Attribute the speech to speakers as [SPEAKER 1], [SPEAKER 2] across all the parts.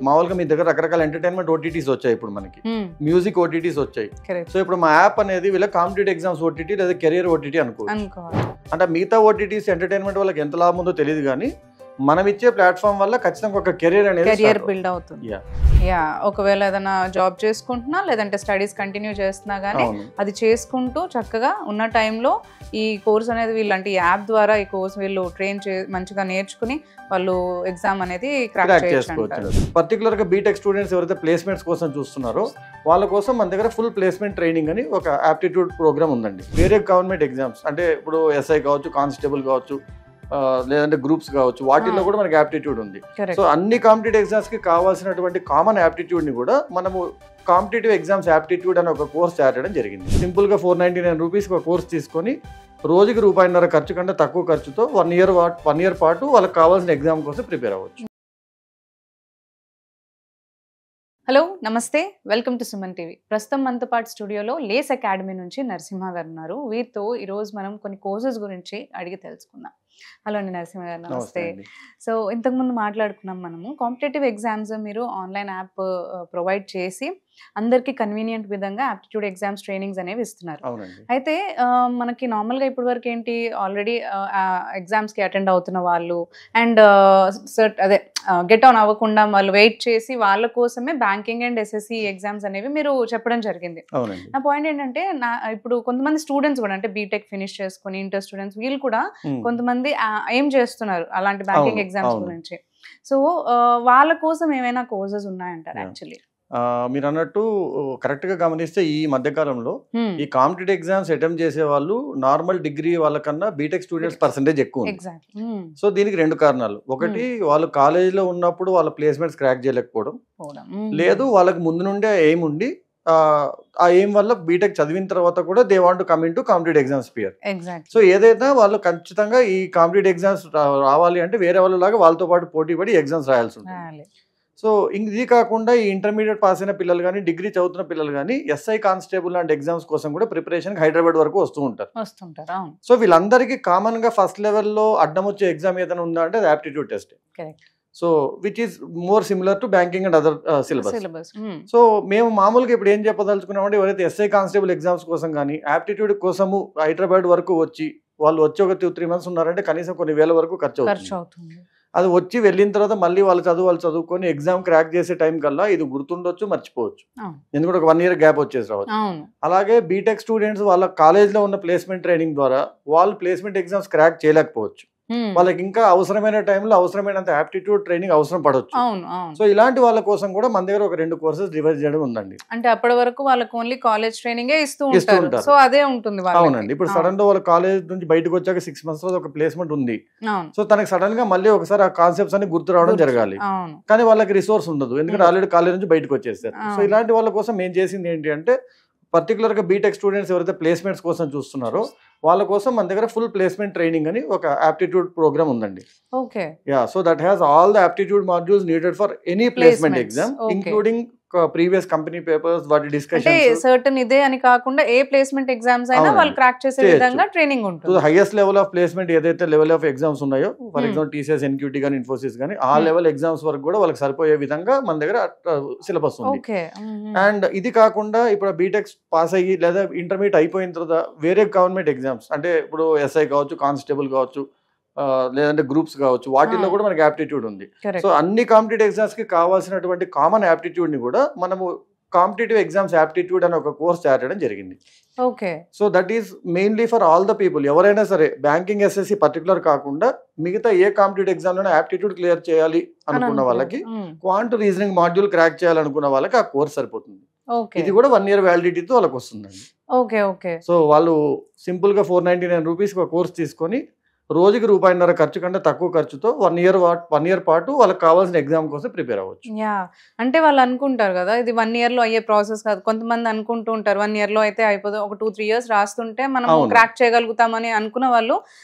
[SPEAKER 1] మామూలుగా మీ దగ్గర రకరకాల ఎంటర్టైన్మెంట్ ఓటీటీస్ వచ్చాయి ఇప్పుడు మనకి, మ్యూజిక్ ఓటీటీస్ వచ్చాయి. సో ఇప్పుడు మా యాప్ అనేది వీళ్ళ కాంపిటేటివ్ ఎగ్జామ్స్ ఓటీటీ లేదా కెరియర్ ఓటీటీ అనుకోవచ్చు. అంటే మిగతా ఓటీటీస్ ఎంటర్టైన్మెంట్ వాళ్ళకి ఎంత లాభం ఉందో తెలియదు, కానీ మనం ఇచ్చే ప్లాట్ఫామ్ వల్ల ఖచ్చితంగా ఒక కెరియర్
[SPEAKER 2] బిల్డ్ అవుతుంది. ఒకవేళ ఏదైనా జాబ్ చేసుకుంటున్నా లేదంటే స్టడీస్ కంటిన్యూ చేస్తున్నా గానీ అది చేసుకుంటూ చక్కగా ఉన్న టైంలో ఈ కోర్స్ అనేది వీళ్ళంటే యాప్ ద్వారా ఈ కోర్స్ వీళ్ళు ట్రైన్ మంచిగా నేర్చుకుని వాళ్ళు ఎగ్జామ్ అనేది క్రాక్ చేసుకోవచ్చు.
[SPEAKER 1] పర్టికులర్ గా బీటెక్ స్టూడెంట్స్ ఎవరైతే ప్లేస్మెంట్స్ కోసం చూస్తున్నారో వాళ్ళ కోసం మన దగ్గర ఫుల్ ప్లేస్మెంట్ ట్రైనింగ్ అని ఒక ఆప్టిట్యూడ్ ప్రోగ్రామ్ ఉందండి. వేరే గవర్నమెంట్ ఎగ్జామ్స్ అంటే ఇప్పుడు ఎస్ఐ కావచ్చు, కానిస్టేబుల్ కావచ్చు, లేదంటే గ్రూప్స్ కావచ్చు, వాటిల్లో కూడా మనకి యాప్టిట్యూడ్ ఉంది. సో అన్ని కాంపిటేటివ్ ఎగ్జామ్స్ కి కావాల్సినటువంటి కామన్ యాప్టిట్యూడ్ ని కూడా మనము కాంపిటేటివ్ ఎగ్జామ్స్ యాప్టిట్యూడ్ అని ఒక కోర్స్ తయారు చేయడం జరిగింది. సింపుల్ గా 499 రూపీస్ ఒక కోర్స్ తీసుకొని రోజుకి ₹1.5 ఖర్చు కంటే తక్కువ ఖర్చుతో 1 ఇయర్ పాటు వాళ్ళకి కావాల్సిన ఎగ్జామ్ కోసం ప్రిపేర్ అవ్వచ్చు.
[SPEAKER 2] హలో, నమస్తే, వెల్కమ్ టు సుమన్ టీవీ. ప్రస్తుతం మనతో పాటు స్టూడియోలో లేస్ అకాడమీ నుంచి నరసింహ గారు ఉన్నారు. వీరితో ఈరోజు మనం కొన్ని కోర్సెస్ గురించి అడిగి తెలుసుకుందాం. హలో అండి నరసింహ గారు, నమస్తే. సో ఇంతకుముందు మాట్లాడుకున్నాం మనము కాంపిటేటివ్ ఎగ్జామ్స్ మీరు ఆన్లైన్ యాప్ ప్రొవైడ్ చేసి అందరికీ కన్వీనియంట్ విధంగా ఆప్టిట్యూడ్ ఎగ్జామ్స్ ట్రైనింగ్స్ అనేవి ఇస్తున్నారు. అయితే మనకి నార్మల్గా ఇప్పటి వరకు ఏంటి, ఆల్రెడీ ఎగ్జామ్స్కి అటెండ్ అవుతున్న వాళ్ళు అండ్ గెట్ ఆన్ అవ్వకుండా వాళ్ళు వెయిట్ చేసి వాళ్ళ కోసమే బ్యాంకింగ్ అండ్ ఎస్ఎస్సి ఎగ్జామ్స్ అనేవి మీరు చెప్పడం జరిగింది. నా పాయింట్ ఏంటంటే, ఇప్పుడు కొంతమంది స్టూడెంట్స్ కూడా అంటే బీటెక్ ఫినిష్ చేసుకుని ఇంటర్ స్టూడెంట్స్ వీళ్ళు కూడా కొంతమంది ఏం చేస్తున్నారు అలాంటి బ్యాంకింగ్ ఎగ్జామ్స్ గురించి. సో వాళ్ళ కోసం ఏమైనా కోర్సెస్ ఉన్నాయంటారు? యాక్చువల్లీ
[SPEAKER 1] మీరు అన్నట్టు కరెక్ట్ గా గమనిస్తే ఈ మధ్యకాలంలో ఈ కాంపిటేటివ్ ఎగ్జామ్స్ అటెంప్ట్ చేసే వాళ్ళు నార్మల్ డిగ్రీ వాళ్ళకన్నా బీటెక్ స్టూడెంట్స్ పర్సెంటేజ్ ఎక్కువ ఉంది. సో దీనికి 2 కారణాలు. ఒకటి, వాళ్ళు కాలేజ్ లో ఉన్నప్పుడు వాళ్ళ ప్లేస్మెంట్స్ క్రాక్ చేయలేకపోవడం, లేదు వాళ్ళకి ముందు నుండే ఎయిమ్ ఉండి ఆ ఎయిమ్ వల్ల బీటెక్ చదివిన తర్వాత కూడా they want to come in to competitive exams sphere. So ఏదైనా వాళ్ళు ఖచ్చితంగా ఈ కాంపిటేటివ్ ఎగ్జామ్స్ రావాలి అంటే వేరే వాళ్ళలాగా వాళ్ళతో పాటు పోటీ పడి ఎగ్జామ్స్ రాయాల్సి ఉంటుంది. సో ఇది కాకుండా ఈ ఇంటర్మీడియట్ పాస్ అయిన పిల్లలు కానీ డిగ్రీ చదువుతున్న పిల్లలు కానీ ఎస్ఐ కానిస్టేబుల్ లాంటి ఎగ్జామ్స్ కోసం కూడా ప్రిపరేషన్ హైదరాబాద్ వరకు వస్తూ ఉంటారు. సో వీళ్ళందరికీ కామన్ గా ఫస్ట్ లెవెల్లో అడ్డం వచ్చే ఎగ్జామ్ ఏదైనా ఉందా అంటే అది aptitude test. So which is more similar to banking and other syllabus. So మేము మామూలుగా ఇప్పుడు ఏం చెప్పదలుచుకున్నామంటే, ఎవరైతే ఎస్ఐ కానిస్టేబుల్ ఎగ్జామ్స్ కోసం కానీ ఆప్టిట్యూడ్ కోసము హైదరాబాద్ వరకు వచ్చి వాళ్ళు వచ్చి ఒక 2-3 months ఉన్నారంటే కనీసం కొన్ని వేల వరకు ఖర్చు అవుతుంది. అది వచ్చి వెళ్ళిన తర్వాత మళ్ళీ వాళ్ళు చదువుకొని ఎగ్జామ్ క్రాక్ చేసే టైం కల్లా ఇది గుర్తుండొచ్చు, మర్చిపోవచ్చు, ఎందుకంటే ఒక 1 year గ్యాప్ వచ్చేసి రావచ్చు. అలాగే బీటెక్ స్టూడెంట్స్ వాళ్ళ కాలేజ్ లో ఉన్న ప్లేస్మెంట్ ట్రైనింగ్ ద్వారా వాళ్ళు ప్లేస్మెంట్ ఎగ్జామ్స్ క్రాక్ చేయలేకపోవచ్చు. వాళ్ళకి ఇంకా అవసరమైన టైంలో అవసరమైనంత ఆప్టిట్యూడ్ ట్రైనింగ్ అవసరం పడవచ్చు. సో ఇలాంటి వాళ్ళ కోసం కూడా మన దగ్గర ఒక 2 కోర్సెస్ రివైజ్ చేయడం ఉందండి.
[SPEAKER 2] అంటే అప్పటి వరకు వాళ్ళకి ఓన్లీ కాలేజ్ ట్రైనింగ్ ఇస్తూ ఉంటారు. సో అదే ఉంటుంది.
[SPEAKER 1] అవునండి. ఇప్పుడు సడన్ గా వాళ్ళ కాలేజ్ నుంచి బయటకు వచ్చాక 6 months ఒక ప్లేస్మెంట్ ఉంది. సో తనకి సడన్ గా మళ్ళీ ఒకసారి ఆ కాన్సెప్ట్స్ అన్ని గుర్తు రావడం జరగాలి, కానీ వాళ్ళకి రిసోర్స్ ఉండదు, ఎందుకంటే ఆల్రెడీ కాలేజ్ నుంచి బయటకు వచ్చేస్తారు. సో ఇలాంటి వాళ్ళ కోసం ఏం చేసింది ఏంటి అంటే, పర్టికులర్ గా బీటెక్ స్టూడెంట్స్ ఎవరైతే ప్లేస్మెంట్స్ కోసం చూస్తున్నారో వాళ్ళ కోసం మన దగ్గర ఫుల్ ప్లేస్మెంట్ ట్రైనింగ్ అని ఒక ఆప్టిట్యూడ్ ప్రోగ్రామ్ ఉందండి. So that has all the aptitude modules needed for any placement exam, including previous company papers, వాటి డిస్కషన్స్.
[SPEAKER 2] సర్టన్ ఇదే అని కాకుండా ఏ ప్లేస్మెంట్ ఎగ్జామ్స్ అయినా వాళ్ళు క్రాక్ చేసే విధంగా ట్రైనింగ్ ఉంటుంది.
[SPEAKER 1] హైయెస్ట్ లెవెల్ ఆఫ్ ప్లేస్మెంట్ ఏదైతే లెవెల్ ఆఫ్ ఎగ్జామ్స్ ఉన్నాయో, ఫర్ ఎగ్జాంపుల్ టీసీఎస్, ఎన్క్యూటీ కానీ ఇన్ఫోసిస్ కానీ ఆ లెవెల్ ఎగ్జామ్స్ వరకు కూడా వాళ్ళకి సరిపోయే విధంగా మన దగ్గర సిలబస్ ఉంది. అండ్ ఇది కాకుండా ఇప్పుడు బీటెక్ పాస్ అయ్యి లేదా ఇంటర్మీడియట్ అయిపోయిన తర్వాత వేరే గవర్నమెంట్ ఎగ్జామ్స్ అంటే ఇప్పుడు ఎస్ఐ కావచ్చు, కానిస్టేబుల్ కావచ్చు, లేదంటే గ్రూప్స్ కావచ్చు, వాటిల్లో కూడా మనకి ఆప్టిట్యూడ్ ఉంది. సో అన్ని కాంపిటేటివ్ ఎగ్జామ్స్ కి కావాల్సినటువంటి కామన్ ఆప్టిట్యూడ్ ని కూడా మనము కాంపిటేటివ్ ఎగ్జామ్స్ ఆప్టిట్యూడ్ అని ఒక కోర్స్ తయారు చేయడం జరిగింది. So that is mainly for all the people. ఎవరైనా సరే బ్యాంకింగ్, ఎస్ఎస్సి పర్టికులర్ కాకుండా మిగతా ఏ కాంపిటేటివ్ ఎగ్జామ్ లోనే ఆప్టిట్యూడ్ క్లియర్ చేయాలి అనుకున్న వాళ్ళకి, క్వాంట్ రీజనింగ్ మాడ్యూల్ క్రాక్ చేయాలనుకున్న వాళ్ళకి ఆ కోర్స్ సరిపోతుంది. ఇది కూడా 1 year వ్యాలిడిటీతో వాళ్ళకి వస్తుందండి. సో వాళ్ళు సింపుల్ గా 499 రూపీస్ ఒక కోర్స్ తీసుకొని రోజుకి ₹1.5 ఖర్చు కంటే తక్కువ ఖర్చుతో 1 year పాటు వాళ్ళకి కావాల్సిన ఎగ్జామ్ కోసం ప్రిపేర్ అవ్వచ్చు.
[SPEAKER 2] అంటే వాళ్ళు అనుకుంటారు కదా ఇది 1 year లో అయ్యే ప్రాసెస్ కాదు. కొంతమంది అనుకుంటూ ఉంటారు 1 year లో అయితే అయిపోదు, ఒక 2-3 years రాస్తుంటే మనం క్రాక్ చేయగలుగుతామని అనుకున్న వాళ్ళు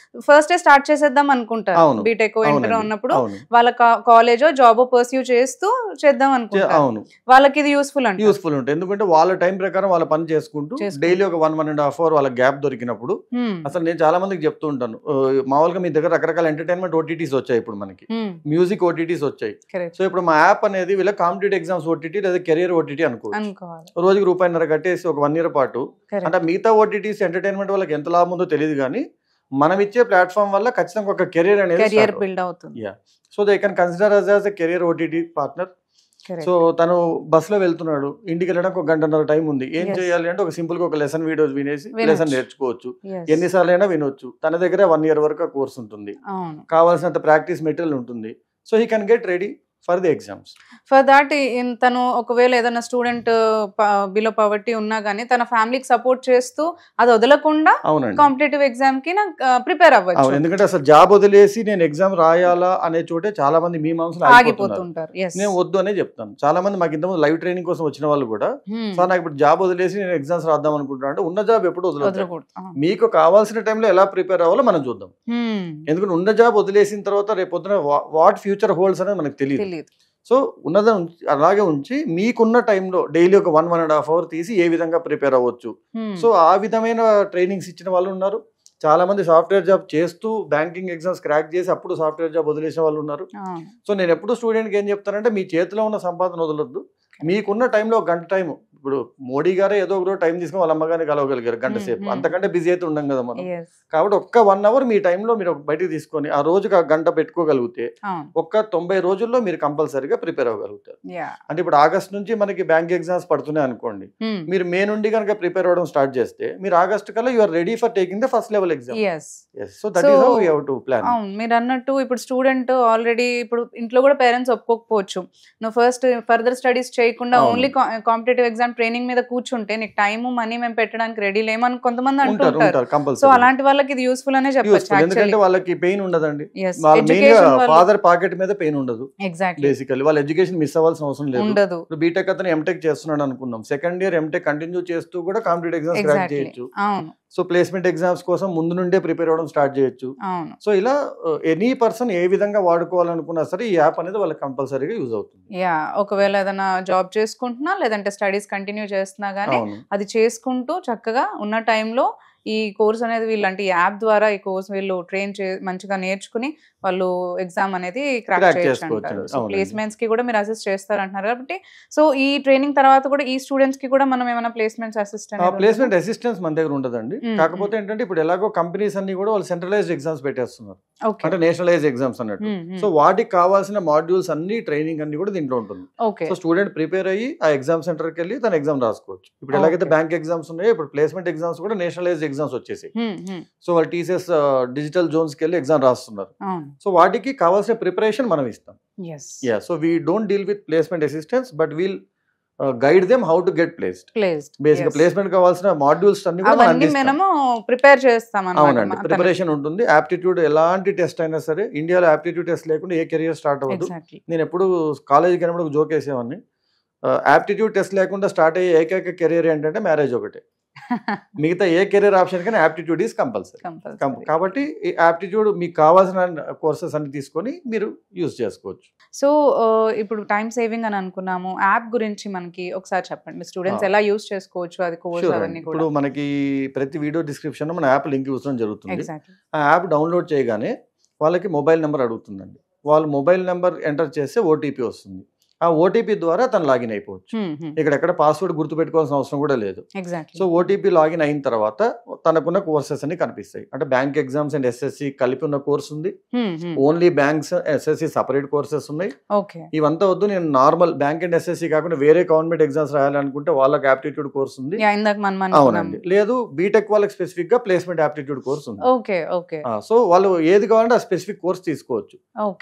[SPEAKER 2] ఫస్ట్ స్టార్ట్ చేసేద్దాం అనుకుంటారు. బీటెక్ ఇంటర్ ఉన్నప్పుడు వాళ్ళ కాలేజో జాబో పర్స్యూ చేస్తూ చేద్దాం అనుకుంటారు. వాళ్ళకి ఇది యూస్ఫుల్
[SPEAKER 1] ఉంటుంది, ఎందుకంటే వాళ్ళ టైం ప్రకారం వాళ్ళ పని చేసుకుంటూ డైలీ ఒక 1.5 hour వాళ్ళ గ్యాప్ దొరికినప్పుడు, అసలు నేను చాలా మందికి చెప్తూ ఉంటాను, మామూలుగా మీ దగ్గర రకరకాల ఎంటర్టైన్మెంట్ ఓటీటీస్ వచ్చాయి, ఇప్పుడు మనకి మ్యూజిక్ ఓటీటీస్ వచ్చాయి. సో ఇప్పుడు మా యాప్ అనేది వీళ్ళ కాంపిటేటివ్ ఎగ్జామ్స్ ఓటీటీ లేదా కెరియర్ ఓటీటీ అనుకోవచ్చు. రోజుకి ₹1.5 కట్టేసి ఒక 1 year పాటు, అంటే మిగతా ఓటీటీస్ ఎంటర్టైన్మెంట్ వాళ్ళకి ఎంత లాభం ఉందో తెలియదు, కానీ మనం ఇచ్చే ప్లాట్ఫామ్ వల్ల ఖచ్చితంగా ఒక కెరియర్ అనేది
[SPEAKER 2] బిల్డ్ అవుతుంది.
[SPEAKER 1] So they can consider us as a career OTT partner. So తను బస్సులో వెళ్తున్నాడు, ఇంటికి వెళ్ళడానికి 1.5 గంట టైం ఉంది, ఏం చేయాలి అంటే ఒక సింపుల్ గా ఒక లెసన్ వీడియోస్ వినేసి లెసన్ నేర్చుకోవచ్చు, ఎన్నిసార్లు అయినా వినొచ్చు. తన దగ్గర 1 year వరకు కోర్స్ ఉంటుంది, కావాల్సినంత ప్రాక్టీస్ మెటీరియల్ ఉంటుంది. So he can get ready for the exams.
[SPEAKER 2] For that తను ఒకవేళ ఏదైనా స్టూడెంట్ బిలో పవర్టీ ఉన్నా గానీ తన ఫ్యామిలీకి సపోర్ట్ చేస్తూ అది వదలకుండా కాంపిటేటివ్ ఎగ్జామ్ కి ప్రిపేర్ అవ్వచ్చు.
[SPEAKER 1] ఎందుకంటే అసలు జాబ్ వదిలేసి నేను ఎగ్జామ్ రాయాలా అనే చోటే చాలా మంది మీ మనసులో ఆగిపోతుంటారు. నేను వద్దు అనే చెప్తాను. చాలా మంది మాకు ఇంతకుముందు లైవ్ ట్రైనింగ్ కోసం వచ్చిన వాళ్ళు కూడా, సార్ నాకు ఇప్పుడు జాబ్ వదిలేసి నేను ఎగ్జామ్స్ రాద్దాం అనుకుంటున్నా అంటే, ఉన్న జాబ్ ఎప్పుడు వదలకూడదు. మీకు కావాల్సిన టైంలో ఎలా ప్రిపేర్ అవ్వాలో మనం చూద్దాం. ఎందుకంటే ఉన్న జాబ్ వదిలేసిన తర్వాత రేపు పొద్దున వాట్ ఫ్యూచర్ హోల్డ్స్ అనేది మనకు తెలియదు. సో ఉన్నదని అలాగే ఉంచి మీకున్న టైంలో డైలీ ఒక 1.5 hour తీసి ఏ విధంగా ప్రిపేర్ అవ్వచ్చు. సో ఆ విధమైన ట్రైనింగ్స్ ఇచ్చిన వాళ్ళు ఉన్నారు. చాలా మంది సాఫ్ట్వేర్ జాబ్ చేస్తూ బ్యాంకింగ్ ఎగ్జామ్స్ క్రాక్ చేసి అప్పుడు సాఫ్ట్వేర్ జాబ్ వదిలేసే వాళ్ళు ఉన్నారు. సో నేను ఎప్పుడు స్టూడెంట్కి ఏం చెప్తానంటే, మీ చేతిలో ఉన్న సంపాదన వదలొద్దు. మీకున్న టైంలో 1 గంట టైం, ఇప్పుడు మోడీ గారే ఏదో ఒక టైం తీసుకుని వాళ్ళ అమ్మగారిని కలవగలిగారు 1 గంట సేపు, అంతకంటే బిజీ అయితే ఉండం కదా మనం. కాబట్టి ఒక్క 1 hour మీ టైంలో మీరు బయటకు తీసుకొని ఆ రోజుకి 1 గంట పెట్టుకోగలిగితే ఒక్క 90 రోజుల్లో మీరు కంపల్సరీగా ప్రిపేర్ అవ్వగలుగుతారు. అంటే ఇప్పుడు ఆగస్ట్ నుంచి మనకి బ్యాంక్ ఎగ్జామ్స్ పడుతున్నాయి అనుకోండి, మీరు మే నుండి కనుక ప్రిపేర్ అవ్వడం స్టార్ట్ చేస్తే మీరు ఆగస్ట్ కల్లా you are ready for taking the first level exam. So that is how we have to plan.
[SPEAKER 2] మీరు అన్నట్టు ఇప్పుడు స్టూడెంట్ ఆల్రెడీ ఇప్పుడు ఇంట్లో కూడా పేరెంట్స్ ఒప్పుకోకపోవచ్చు, నువ్వు ఫస్ట్ ఫర్దర్ స్టడీస్ చేయకుండా ఓన్లీ కాంపిటేటివ్ ఎగ్జామ్ ట్రైనింగ్ మీద కూర్చుంటే నీకు టైం మనీ మేము పెట్టడానికి రెడీ లేమని కొంతమంది అంటుంటారు. సో అలాంటి వాళ్ళకి ఇది యూస్ఫుల్ అనే చెప్పొచ్చు.
[SPEAKER 1] ఎందుకంటే వాళ్ళకి పెయిన్ ఉండదండి, ఫాదర్ పాకెట్ మీద పెయిన్ ఉండదు. బేసికల్లీ వాళ్ళ ఎడ్యుకేషన్ మిస్ అవ్వాల్సిన అవసరం లేదు. బీటెక్ అతను ఎంటెక్ చేస్తున్నాడు అనుకుందాం, సెకండ్ ఇయర్ ఎంటెక్ కంటిన్యూ చేస్తూ కూడా కాంపిటేటివ్ ఎగ్జామ్స్ క్రాక్ చేయొచ్చు. సో ప్లేస్మెంట్ ఎగ్జామ్స్ కోసం ముందు నుండే ప్రిపేర్ అవ్వడం స్టార్ట్ చేయొచ్చు. సో ఇలా ఎనీ పర్సన్ ఏ విధంగా వాడుకోవాలనుకున్నా సరే ఈ యాప్ అనేది వాళ్ళకి కంపల్సరీగా యూజ్ అవుతుంది.
[SPEAKER 2] ఒకవేళ ఏదైనా జాబ్ చేసుకుంటున్నా లేదంటే స్టడీస్ కంటిన్యూ చేస్తున్నా గానీ అది చేసుకుంటూ చక్కగా ఉన్న టైంలో ఈ కోర్స్ అనేది వీళ్ళంటే ఈ యాప్ ద్వారా ఈ కోర్స్ వీళ్ళు ట్రైన్ మంచిగా నేర్చుకుని వాళ్ళు ఎగ్జామ్ అనేది క్రాక్ చేయొచ్చు. సో ప్లేస్మెంట్స్ కి కూడా మీరు అసిస్ట్ చేస్తారంటున్నారు కాబట్టి, సో ఈ ట్రైనింగ్ తర్వాత కూడా ఈ స్టూడెంట్స్ కి కూడా మనం ఏమైనా ప్లేస్మెంట్స్
[SPEAKER 1] ప్లేస్మెంట్ అసిస్టెన్స్ మన దగ్గర ఉండదండి. కాకపోతే ఏంటంటే ఇప్పుడు ఎలాగో కంపెనీస్ అన్ని కూడా వాళ్ళు సెంట్రలైజ్డ్ ఎగ్జామ్స్ పెట్టేస్తున్నారు, అంటే నేషనలైజ్ ఎగ్జామ్స్ అన్నట్టు. సో వాటికి కావాల్సిన మాడ్యూల్స్ అన్ని ట్రైనింగ్ అన్ని కూడా దీంట్లో ఉంటుంది. సో స్టూడెంట్ ప్రిపేర్ అయ్యి ఆ ఎగ్జామ్ సెంటర్ కి వెళ్ళి తన ఎగ్జామ్ రాసుకోవచ్చు. ఇప్పుడు ఎలాగైతే బ్యాంక్ ఎగ్జామ్స్ ఉన్నాయో ఇప్పుడు ప్లేస్మెంట్ ఎగ్జామ్స్ కూడా నేషనలైజ్డ్ ఎగ్జామ్స్ వచ్చేసి, సో వాళ్ళు టీసీఎస్ డిజిటల్ జోన్స్ కి వెళ్ళి ఎగ్జామ్ రాస్తున్నారు. సో వాటికి కావాల్సిన ప్రిపరేషన్ మనం ఇస్తాం. So we don't deal with placement assistance, but we'll guide them how to get placed. Basic placement కావాల్సిన మాడ్యూల్స్ అన్ని కూడా
[SPEAKER 2] మనము ప్రిపేర్ చేస్తాం.
[SPEAKER 1] అవునండి, ప్రిపరేషన్ ఉంటుంది. ఆప్టిట్యూడ్ ఎలాంటి టెస్ట్ అయినా సరే, ఇండియాలో ఆప్టిట్యూడ్ టెస్ట్ లేకుండా ఏ కెరియర్ స్టార్ట్ అవ్వదు. నేను ఎప్పుడు కాలేజీకి వెళ్ళినప్పుడు జోక్ వేసేవాడిని, ఆప్టిట్యూడ్ టెస్ట్ లేకుండా స్టార్ట్ అయ్యే ఏకైక కెరియర్ ఏంటంటే మ్యారేజ్ ఒకటే. మిగతా ఏ కెరీర్ ఆప్షన్ కానీ ఆప్టిట్యూడ్ ఈస్ కంపల్సరీ. కాబట్టి ఈ ఆప్టిట్యూడ్ మీకు కావాల్సిన కోర్సెస్ అన్ని తీసుకొని మీరు యూజ్ చేసుకోవచ్చు.
[SPEAKER 2] సో ఇప్పుడు టైం సేవింగ్ అని అనుకున్నాము, యాప్ గురించి మనకి ఒకసారి చెప్పండి, స్టూడెంట్స్ ఎలా యూజ్ చేసుకోవచ్చు అది కోర్స్ అవన్నీ కూడా.
[SPEAKER 1] ఇప్పుడు మనకి ప్రతి వీడియో డిస్క్రిప్షన్ లో మన యాప్ లింక్ ఇవ్వడం జరుగుతుంది. ఆ యాప్ డౌన్లోడ్ చేయగానే వాళ్ళకి మొబైల్ నెంబర్ అడుగుతుందండి. వాళ్ళు మొబైల్ నెంబర్ ఎంటర్ చేస్తే ఓటీపీ వస్తుంది. ఆ ఓటీపీ ద్వారా తను లాగిన్ అయిపోవచ్చు. ఇక్కడ పాస్వర్డ్ గుర్తు పెట్టుకోవాల్సిన అవసరం కూడా లేదు. సో ఓటీపీ లాగిన్ అయిన తర్వాత తనకున్న కోర్సెస్ అన్ని కనిపిస్తాయి. అంటే బ్యాంక్ ఎగ్జామ్స్ అండ్ ఎస్ఎస్సి కలిపి ఉన్న కోర్స్ ఉంది, only banks SSC separate courses ఉన్నాయి. ఇవంతా వద్దు, నేను నార్మల్ బ్యాంక్ అండ్ ఎస్ఎస్సి కాకుండా వేరే గవర్నమెంట్ ఎగ్జామ్స్ రాయాలనుకుంటే వాళ్ళకి ఆప్టిట్యూడ్ కోర్స్ ఉంది. అవునండి, లేదు బీటెక్ వాళ్ళకి స్పెసిఫిక్ గా ప్లేస్మెంట్ ఆప్టిట్యూడ్ కోర్స్ ఉంది. సో వాళ్ళు ఏది కావాలంటే ఆ స్పెసిఫిక్ కోర్స్ తీసుకోవచ్చు.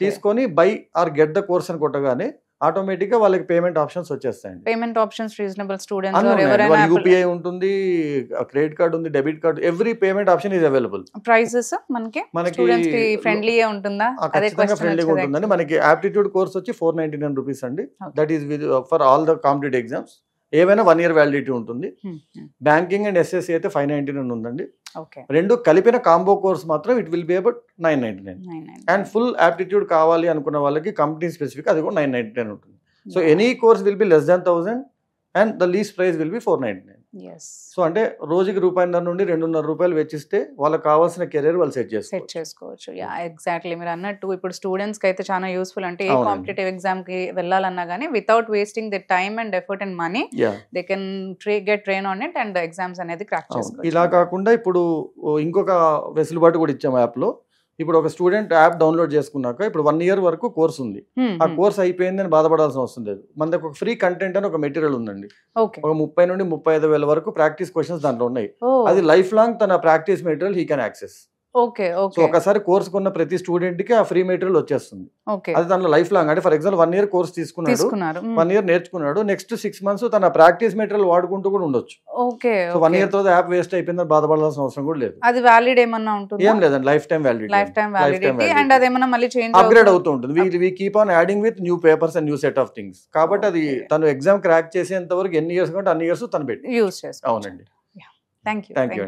[SPEAKER 1] తీసుకొని buy or get the course అని కొట్టగానే ఆటోమేటిక్ గా వాళ్ళకి పేమెంట్ ఆప్షన్స్ వచ్చేస్తాయండి.
[SPEAKER 2] Payment options reasonable students,
[SPEAKER 1] UPI ఉంటుంది, క్రెడిట్ కార్డ్ ఉంది, debit card, every payment option is available.
[SPEAKER 2] Prices మనకి ఫ్రెండ్లీ ఉంటుందా?
[SPEAKER 1] ఖచ్చితంగా ఫ్రెండ్లీగా ఉంటుందండి. మనకి ఆప్టిట్యూడ్ కోర్స్ వచ్చి 499 రూపీస్ అండి. That is for all the competitive exams. ఏవైనా 1 year వ్యాలిడిటీ ఉంటుంది. బ్యాంకింగ్ అండ్ ఎస్ఎస్సి అయితే 599 ఉందండి. రెండు కలిపిన కాంబో కోర్స్ మాత్రం it will be about 999. And full aptitude కావాలి అనుకున్న వాళ్ళకి కంపెనీ స్పెసిఫిక్ అది కూడా 999 ఉంటుంది. So any course will be less than 1000 and the least price will be 499. So అంటే రోజుకి ₹1.5 నుండి ₹2.5 వెచ్చిస్తే వాళ్ళకి కావాల్సిన కెరీర్ వాళ్ళు సెట్
[SPEAKER 2] చేసుకోవచ్చు. ఎగ్జాక్ట్లీ మీరు అన్నట్టు ఇప్పుడు స్టూడెంట్స్ కి అయితే చాలా యూస్ఫుల్. అంటే ఏ కాంపిటేటివ్ ఎగ్జామ్ కి వెళ్ళాలన్నా గానీ without wasting the time and effort and money they can get train on it and exams అనేది క్రాక్ చేసుకోవచ్చు.
[SPEAKER 1] ఇలా కాకుండా ఇప్పుడు ఇంకొక వెసులుబాటు కూడా ఇచ్చాము యాప్ లో. ఇప్పుడు ఒక స్టూడెంట్ యాప్ డౌన్లోడ్ చేసుకున్నాక ఇప్పుడు 1 year వరకు కోర్స్ ఉంది. ఆ కోర్స్ అయిపోయింది అని బాధపడాల్సిన అవసరం లేదు. మన దగ్గర ఒక ఫ్రీ కంటెంట్ అని ఒక మెటీరియల్ ఉందండి. ఒక 30 నుండి 35,000 వరకు ప్రాక్టీస్ క్వశ్చన్స్ దాంట్లో ఉన్నాయి. అది లైఫ్ లాంగ్ తన practice material he can access. So ఒకసారి కోర్స్ కొన్న ప్రతి స్టూడెంట్ కి ఆ ఫ్రీ మెటీరియల్ వచ్చేస్తుంది. అది దాంట్లో లైఫ్ లాంగ్. అంటే ఫర్ ఎగ్జాంపుల్ 1 year కోర్స్ తీసుకున్నాడు, 1 year నేర్చుకున్నాడు, నెక్స్ట్ 6 months తన ప్రాక్టీస్ మెటీరియల్ వాడుకుంటూ కూడా ఉండొచ్చు. సో 1 year తర్వాత యాప్ వేస్ట్ అయిపోయిందని బాధపడాల్సిన అవసరం కూడా లేదు.
[SPEAKER 2] అది వ్యాలిడ్ ఏమన్నా ఉంటుంది?
[SPEAKER 1] ఏం లేదండి, లైఫ్ టైం వ్యాలిడిటీ
[SPEAKER 2] అండ్ అదేమన్నా మళ్ళీ చేంజ్
[SPEAKER 1] అప్గ్రేడ్ అవుతూ ఉంటుంది. We keep on adding with new papers and new set of things. కాబట్టి అది తను ఎగ్జామ్ క్రాక్ చేసేంత వరకు ఎన్ని ఇయర్స్ కంటే అన్ని ఇయర్స్ తను పెట్టి యూస్ చేస్తాను. అవునండి.
[SPEAKER 2] Thank you.